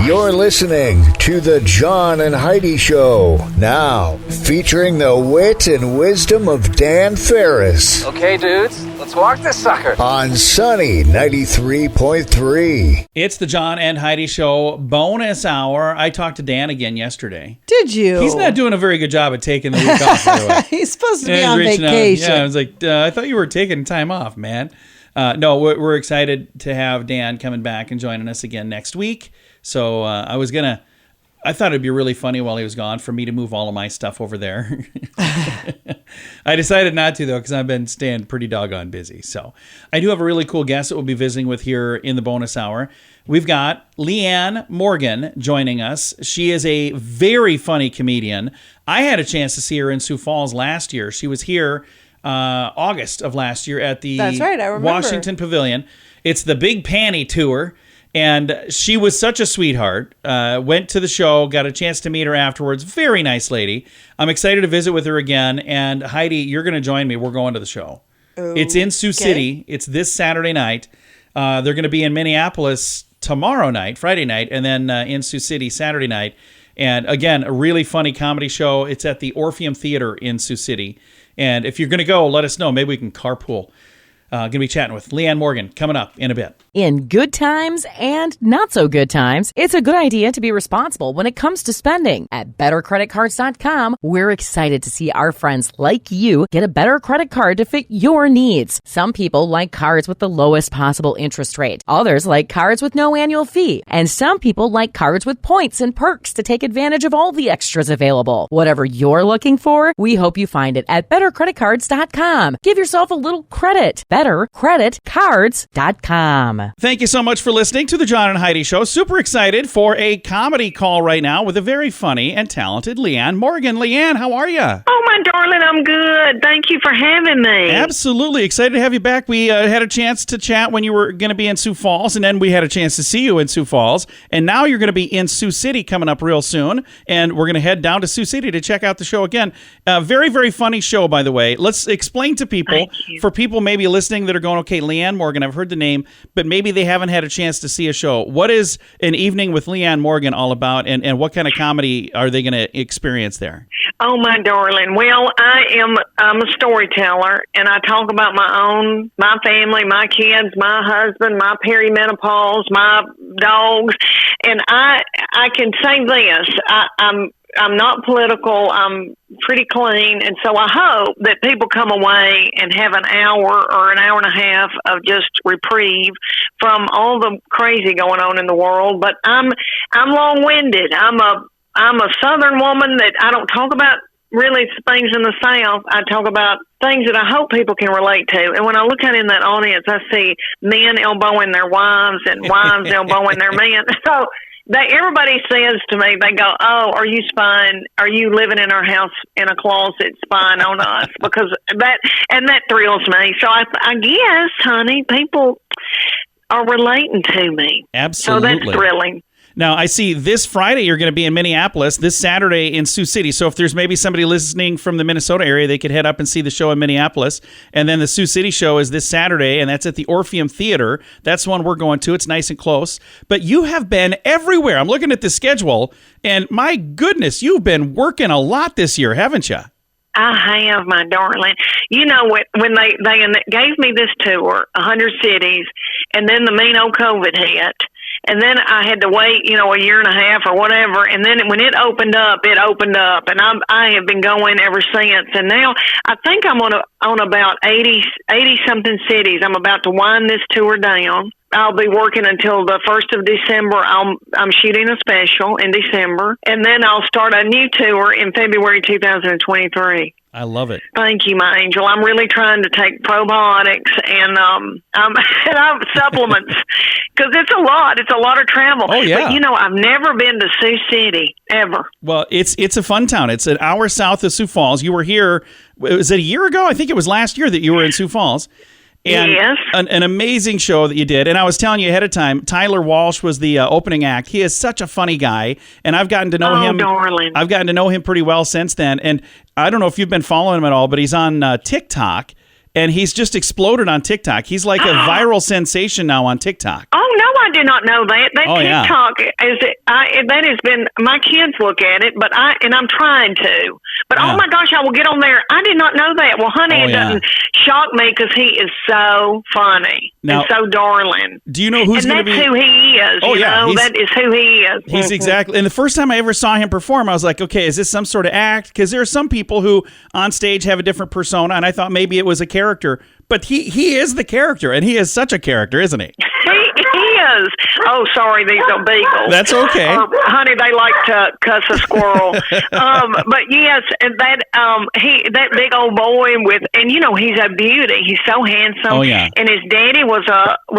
You're listening to The John and Heidi Show. Now, featuring the wit and wisdom of Dan Ferris. Okay, dudes, let's walk this sucker. On Sunny 93.3. It's the John and Heidi Show bonus hour. I talked to Dan again yesterday. Did you? He's not doing a very good job at taking the week off, by the way. He's supposed to be He's on reaching out. vacation. Yeah, I was like, I thought you were taking time off, man. No, we're excited to have Dan coming back and joining us again next week. So I thought it'd be really funny while he was gone for me to move all of my stuff over there. I decided not to, though, because I've been staying pretty doggone busy. So I do have a really cool guest that we'll be visiting with here in the bonus hour. We've got LeAnne Morgan joining us. She is a very funny comedian. I had a chance to see her in Sioux Falls last year. She was here August of last year at the That's right, I remember. Washington Pavilion. It's the Big Panty Tour. And she was such a sweetheart. Went to the show, got a chance to meet her afterwards. Very nice lady. I'm excited to visit with her again. And Heidi, you're going to join me. We're going to the show. Okay. It's in Sioux City. It's this Saturday night. They're going to be in Minneapolis tomorrow night, Friday night, and then in Sioux City Saturday night. And again, a really funny comedy show. It's at the Orpheum Theater in Sioux City. And if you're going to go, let us know. Maybe we can carpool. Going to be chatting with LeAnne Morgan coming up in a bit. In good times and not so good times, it's a good idea to be responsible when it comes to spending. At BetterCreditCards.com, we're excited to see our friends like you get a better credit card to fit your needs. Some people like cards with the lowest possible interest rate. Others like cards with no annual fee. And some people like cards with points and perks to take advantage of all the extras available. Whatever you're looking for, we hope you find it at BetterCreditCards.com. Give yourself a little credit. BetterCreditCards.com. Thank you so much for listening to the John and Heidi Show. Super excited for a comedy call right now with a very funny and talented LeAnne Morgan. LeAnne, how are you? Oh, my darling, I'm good. Thank you for having me. Absolutely. Excited to have you back. We had a chance to chat when you were going to be in Sioux Falls, and then we had a chance to see you in Sioux Falls, and now you're going to be in Sioux City coming up real soon, and we're going to head down to Sioux City to check out the show again. Very, very funny show, by the way. Let's explain to people, for people maybe listening that are going, okay, LeAnne Morgan, I've heard the name, but maybe they haven't had a chance to see a show. What is an evening with LeAnne Morgan all about, and what kind of comedy are they going to experience there? Oh, my darling. Well, I'm a storyteller, and I talk about my family, my kids, my husband, my perimenopause, my dogs, and I can say this. I'm not political. I'm pretty clean. And so I hope that people come away and have an hour or an hour and a half of just reprieve from all the crazy going on in the world. But I'm long-winded. I'm a Southern woman that I don't talk about really things in the South. I talk about things that I hope people can relate to. And when I look out in that audience, I see men elbowing their wives and wives elbowing their men. So everybody says to me, they go, "Oh, are you spying? Are you living in our house in a closet spying on us?" Because that thrills me. So I guess, honey, people are relating to me. Absolutely. So that's thrilling. Now, I see this Friday you're going to be in Minneapolis, this Saturday in Sioux City. So if there's maybe somebody listening from the Minnesota area, they could head up and see the show in Minneapolis. And then the Sioux City show is this Saturday, and that's at the Orpheum Theater. That's the one we're going to. It's nice and close. But you have been everywhere. I'm looking at the schedule, and my goodness, you've been working a lot this year, haven't you? I have, my darling. You know, when they gave me this tour, 100 cities, and then the mean old COVID hit, and then I had to wait, a year and a half or whatever. And then when it opened up. And I have been going ever since. And now I think I'm on about 80 something cities. I'm about to wind this tour down. I'll be working until the 1st of December. I'm shooting a special in December. And then I'll start a new tour in February 2023. I love it. Thank you, my angel. I'm really trying to take probiotics and I'm supplements because it's a lot. It's a lot of travel. Oh, yeah. But, I've never been to Sioux City, ever. Well, it's a fun town. It's an hour south of Sioux Falls. You were here, was it a year ago? I think it was last year that you were in Sioux Falls. And yes. An amazing show that you did. And I was telling you ahead of time, Tyler Walsh was the opening act. He is such a funny guy, and I've gotten to know him. Darling. I've gotten to know him pretty well since then. And I don't know if you've been following him at all, but he's on TikTok, and he's just exploded on TikTok. He's like a viral sensation now on TikTok. Oh, no, I I did not know that. That TikTok that has been, my kids look at it, but I'm trying to. But oh my gosh, I will get on there. I did not know that. Well, honey, it doesn't shock me because he is so funny and so darling. Do you know who's going to be? And that's who he is. Oh, that is who he is. He's exactly. And the first time I ever saw him perform, I was like, okay, is this some sort of act? Because there are some people who on stage have a different persona, and I thought maybe it was a character. But he is the character, and he is such a character, isn't he? He is. Oh, sorry, these are beagles. That's okay. Honey, they like to cuss a squirrel. But yes, and that big old boy and he's a beauty. He's so handsome. Oh yeah. And his daddy was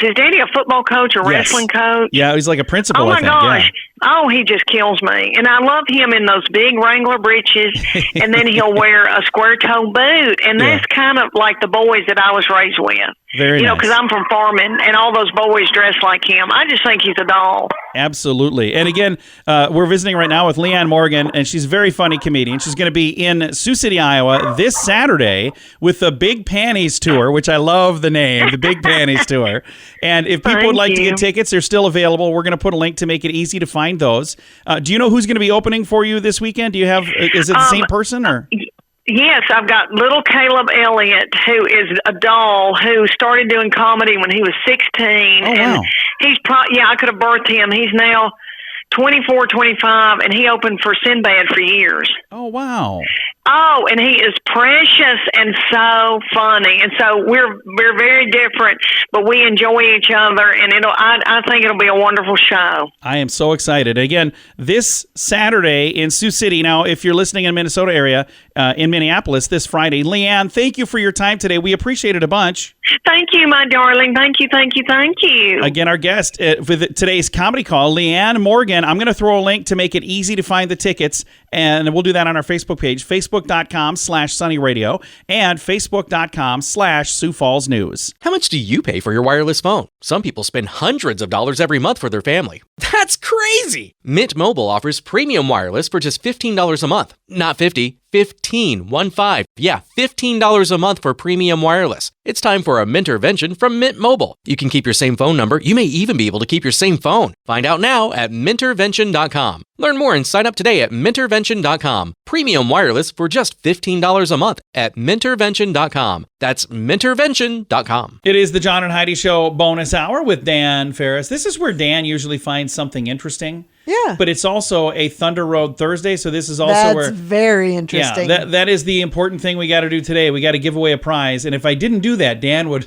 his daddy a football coach, a wrestling coach? Yeah, he's like a principal. Oh my I think. gosh. Yeah. Oh, he just kills me. And I love him in those big Wrangler breeches, and then he'll wear a square-toe boot. And that's kind of like the boys that I was raised with. Very nice. Because I'm from farming, and all those boys dress like him. I just think he's a doll. Absolutely. And again, we're visiting right now with LeAnne Morgan, and she's a very funny comedian. She's going to be in Sioux City, Iowa this Saturday with the Big Panties Tour, which I love the name, the Big Panties Tour. And if people would like to get tickets, they're still available. We're going to put a link to make it easy to find those. Do you know who's going to be opening for you this weekend? Is it the same person or? Yes, I've got little Caleb Elliott, who is a doll who started doing comedy when he was 16. Oh, wow. And he's I could have birthed him. He's now 24, 25, and he opened for Sinbad for years. Oh, wow. Oh, and he is precious and so funny. And so we're very different, but we enjoy each other, and I think it'll be a wonderful show. I am so excited. Again, this Saturday in Sioux City. Now, if you're listening in Minnesota area, in Minneapolis this Friday. LeAnne, thank you for your time today. We appreciate it a bunch. Thank you, my darling. Thank you, thank you, thank you. Again, our guest with today's comedy call, LeAnne Morgan. I'm going to throw a link to make it easy to find the tickets, and we'll do that on our Facebook page, facebook.com/sunnyradio and facebook.com/Sioux Falls News. How much do you pay for your wireless phone? Some people spend hundreds of dollars every month for their family. That's crazy! Mint Mobile offers premium wireless for just $15 a month. Not 50, 15, 1-5. Yeah, $15 a month for premium wireless. It's time for a Mintervention from Mint Mobile. You can keep your same phone number. You may even be able to keep your same phone. Find out now at Mintervention.com. Learn more and sign up today at Mintervention.com. Premium wireless for just $15 a month at Mintervention.com. That's Mintervention.com. It is the John and Heidi Show bonus hour with Dan Ferris. This is where Dan usually finds something interesting. Yeah. But it's also a Thunder Road Thursday, so this is also That's very interesting. Yeah, that is the important thing we got to do today. We got to give away a prize, and if I didn't do that, Dan would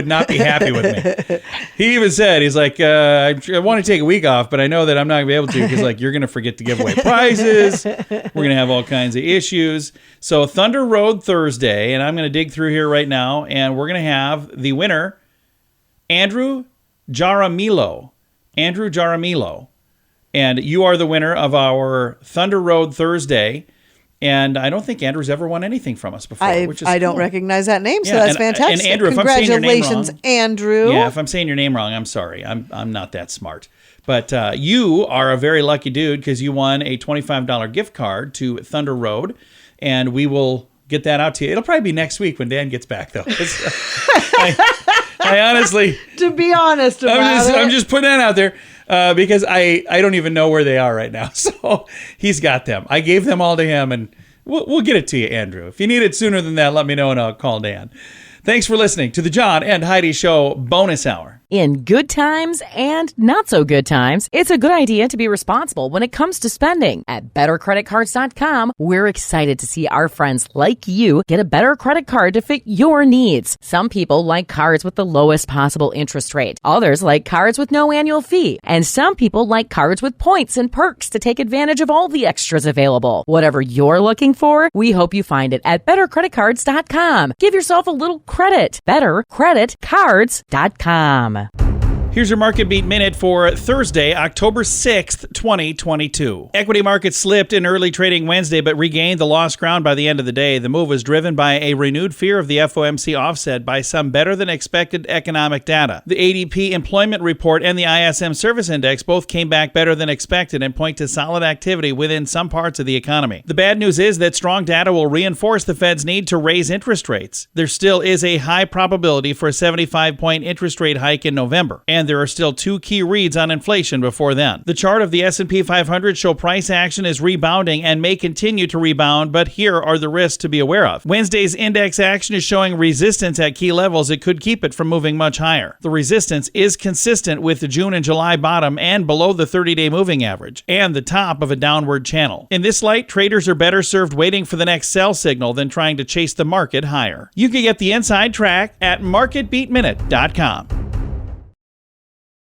not be happy with me. He even said, he's like, I want to take a week off, but I know that I'm not going to be able to because like you're going to forget to give away prizes. We're going to have all kinds of issues. So Thunder Road Thursday, and I'm going to dig through here right now, and we're going to have the winner, Andrew Jaramillo. And you are the winner of our Thunder Road Thursday. And I don't think Andrew's ever won anything from us before, which is I don't cool. recognize that name, so that's fantastic. And Andrew, if I'm saying your name wrong, congratulations, Andrew. Yeah, if I'm saying your name wrong, I'm sorry. I'm not that smart. But you are a very lucky dude because you won a $25 gift card to Thunder Road, and we will get that out to you. It'll probably be next week when Dan gets back, though. I honestly, to be honest about I'm just putting that out there because I don't even know where they are right now. So he's got them. I gave them all to him, and we'll get it to you, Andrew. If you need it sooner than that, let me know, and I'll call Dan. Thanks for listening to the John and Heidi Show bonus hour. In good times and not so good times, it's a good idea to be responsible when it comes to spending. At bettercreditcards.com, we're excited to see our friends like you get a better credit card to fit your needs. Some people like cards with the lowest possible interest rate. Others like cards with no annual fee. And some people like cards with points and perks to take advantage of all the extras available. Whatever you're looking for, we hope you find it at bettercreditcards.com. Give yourself a little credit. bettercreditcards.com. Here's your Market Beat Minute for Thursday, October 6th, 2022. Equity markets slipped in early trading Wednesday, but regained the lost ground by the end of the day. The move was driven by a renewed fear of the FOMC offset by some better-than-expected economic data. The ADP employment report and the ISM service index both came back better than expected and point to solid activity within some parts of the economy. The bad news is that strong data will reinforce the Fed's need to raise interest rates. There still is a high probability for a 75-point interest rate hike in November. And and there are still 2 key reads on inflation before then. The chart of the S&P 500 show price action is rebounding and may continue to rebound, but here are the risks to be aware of. Wednesday's index action is showing resistance at key levels. It could keep it from moving much higher. The resistance is consistent with the June and July bottom and below the 30-day moving average and the top of a downward channel. In this light, traders are better served waiting for the next sell signal than trying to chase the market higher. You can get the inside track at marketbeatminute.com.